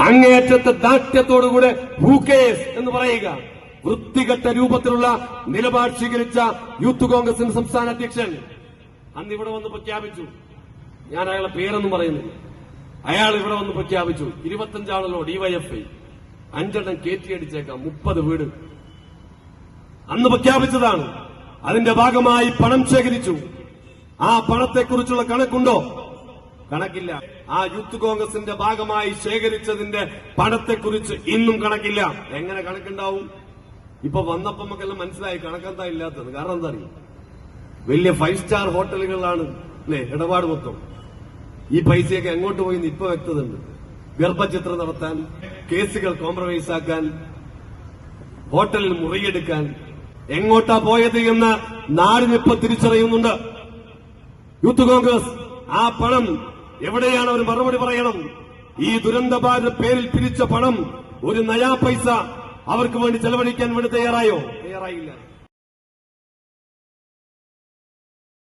അങ്ങേയറ്റത്തെ ദാഷ്ട്യത്തോടുകൂടെ who case എന്ന് പറയുക. വൃത്തികെട്ട രൂപത്തിലുള്ള നിലപാട് സ്വീകരിച്ച യൂത്ത് കോൺഗ്രസിന്റെ സംസ്ഥാന അധ്യക്ഷൻ അന്ന് ഇവിടെ വന്ന് പ്രഖ്യാപിച്ചു. ഞാൻ അയാളെ പേരൊന്നും പറയുന്നു. അയാൾ ഇവിടെ വന്ന് പ്രഖ്യാപിച്ചു 25 ആണല്ലോ ഡിവൈഎഫ്ഐ, 5 കയറ്റിയടിച്ചേക്കാം, 30 വീട് അന്ന് പ്രഖ്യാപിച്ചതാണ്. അതിന്റെ ഭാഗമായി പണം ശേഖരിച്ചു. ആ പണത്തെക്കുറിച്ചുള്ള കണക്കുണ്ടോ? കണക്കില്ല. ആ യൂത്ത് കോൺഗ്രസിന്റെ ഭാഗമായി ശേഖരിച്ചതിന്റെ പണത്തെക്കുറിച്ച് ഇന്നും കണക്കില്ല. എങ്ങനെ കണക്കുണ്ടാവും? ഇപ്പൊ വന്നപ്പോ നമുക്കെല്ലാം മനസ്സിലായി കണക്കെന്താ ഇല്ലാത്തത്. കാരണം എന്താ അറിയാം, വലിയ 5 സ്റ്റാർ ഹോട്ടലുകളിലാണ് അല്ലെ ഇടപാട് മൊത്തം. ഈ പൈസയൊക്കെ എങ്ങോട്ട് പോയി ഇപ്പൊ വ്യക്തതയുണ്ട്. ഗർഭചിത്രം നടത്താൻ, കേസുകൾ കോംപ്രമൈസ് ആക്കാൻ, ഹോട്ടലിൽ മുറിയെടുക്കാൻ എങ്ങോട്ടാ പോയത് എന്ന് നാടിനിപ്പോ തിരിച്ചറിയുന്നുണ്ട് യൂത്ത് കോൺഗ്രസ്. ആ പണം എവിടെയാണ് അവർ മറുപടി പറയണം. ഈ ദുരന്തബാധിത പേരിൽ പിരിച്ച പണം ഒരു നയാ പൈസ അവർക്ക് വേണ്ടി ചെലവഴിക്കാൻ വേണ്ടി തയ്യാറായോ? തയ്യാറായില്ല.